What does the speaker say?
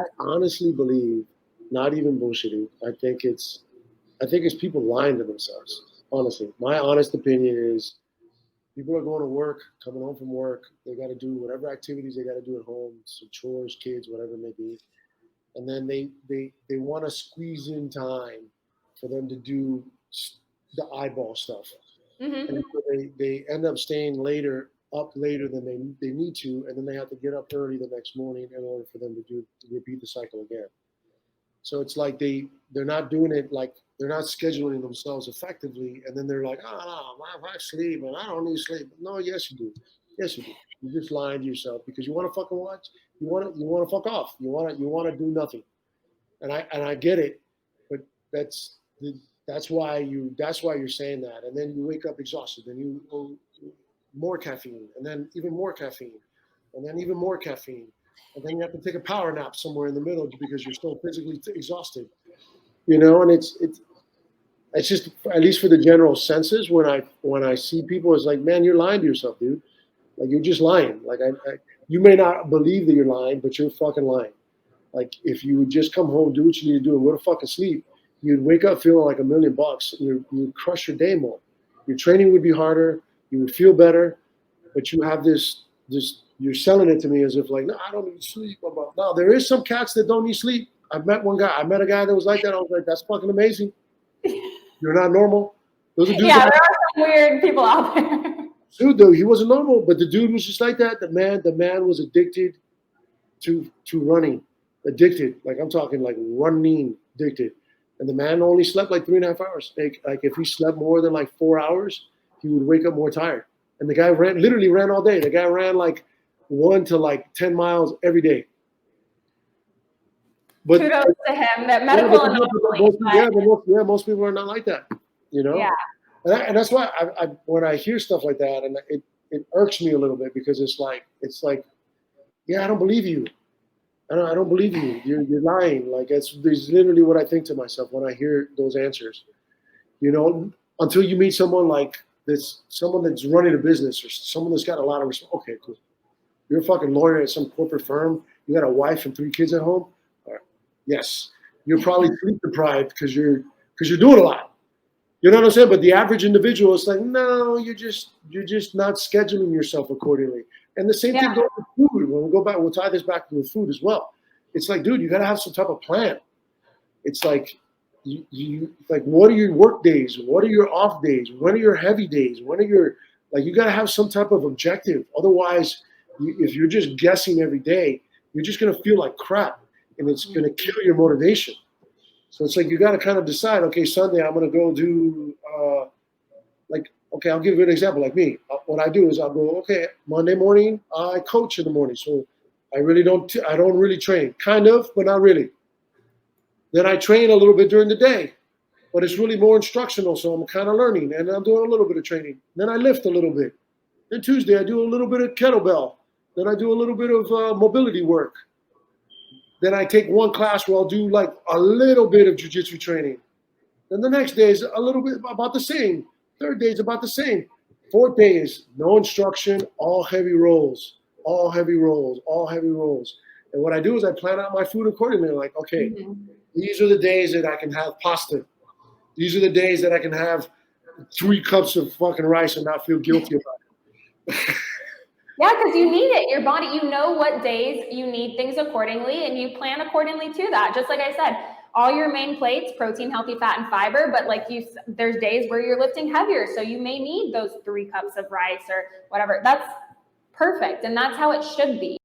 I honestly believe, not even bullshitting. I think it's people lying to themselves. Honestly, my honest opinion is people are going to work, coming home from work. They got to do whatever activities they got to do at home, some chores, kids, whatever it may be, and then they want to squeeze in time for them to do the eyeball stuff, and Mm-hmm. so they end up staying up later than they need to, and then they have to get up early the next morning in order for them to repeat the cycle again. So it's like they're not doing it, like they're not scheduling themselves effectively, and then they're like, oh no, I sleep and I don't need sleep. No, yes you do, yes you do. You just lying to yourself because you want to fucking watch. You want to fuck off. You want to do nothing. And I get it, but that's that's why you're saying that, and then you wake up exhausted, and you go more caffeine, and then even more caffeine, and then even more caffeine, and then you have to take a power nap somewhere in the middle because you're so physically exhausted. And it's just, at least for the general senses, when I see people, it's like, man, you're lying to yourself, dude. Like, you're just lying. Like, you may not believe that you're lying, but you're fucking lying. Like, if you would just come home, do what you need to do, and go to fucking sleep, you'd wake up feeling like $1,000,000. You'd crush your day more. Your training would be harder. You would feel better, but you have this. You're selling it to me as if like, no, I don't need sleep. No, there is some cats that don't need sleep. I met a guy that was like that. I was like, that's fucking amazing. You're not normal. Those are dudes Yeah, that, there are some weird people out there. dude, though, he wasn't normal, but the dude was just like that. The man was addicted to running, addicted. Like, I'm talking like running addicted. And the man only slept like 3.5 hours. Like if he slept more than like 4 hours, he would wake up more tired. And the guy literally ran all day. The guy ran like 1 to 10 miles every day. But Kudos to him. That yeah, medical anomaly, but most people are not like that. You yeah, know, and that's why when I hear stuff like that, and it irks me a little bit, because it's like, yeah, I don't believe you. I don't believe you. You're lying. Like, there's literally what I think to myself when I hear those answers. Until you meet someone like this, someone that's running a business, or someone that's got a lot of respect. Okay, cool. You're a fucking lawyer at some corporate firm. You got a wife and 3 kids at home. All right. Yes, you're probably sleep deprived because you're doing a lot. You know what I'm saying? But the average individual is like, no, you're just not scheduling yourself accordingly. And the same yeah, thing goes with food. When we go back, we'll tie this back to the food as well. It's like, dude, you got to have some type of plan. It's like, you like, what are your work days? What are your off days? When are your heavy days? When are your, like, you got to have some type of objective. Otherwise, if you're just guessing every day, you're just gonna feel like crap, and it's gonna kill your motivation. So it's like, you got to kind of decide. Okay, Sunday I'm gonna go do like, okay, I'll give you an example. Like me, what I do is I'll go, okay, Monday morning I coach in the morning, so I don't really train, kind of, but not really. Then I train a little bit during the day, but it's really more instructional, so I'm kind of learning, and I'm doing a little bit of training. Then I lift a little bit. Then Tuesday I do a little bit of kettlebell. Then I do a little bit of mobility work. Then I take one class where I'll do like a little bit of jujitsu training. Then the next day is a little bit about the same. Third day is about the same. Fourth day is no instruction, all heavy rolls, all heavy rolls, all heavy rolls. And what I do is I plan out my food accordingly. Like, okay, mhm. these are the days that I can have pasta. These are the days that I can have 3 cups of fucking rice and not feel guilty about it. Yeah, because you need it. Your body, you know what days you need things accordingly, and you plan accordingly to that. Just like I said, all your main plates, protein, healthy fat, and fiber. But like there's days where you're lifting heavier, so you may need those 3 cups of rice or whatever. That's perfect, and that's how it should be.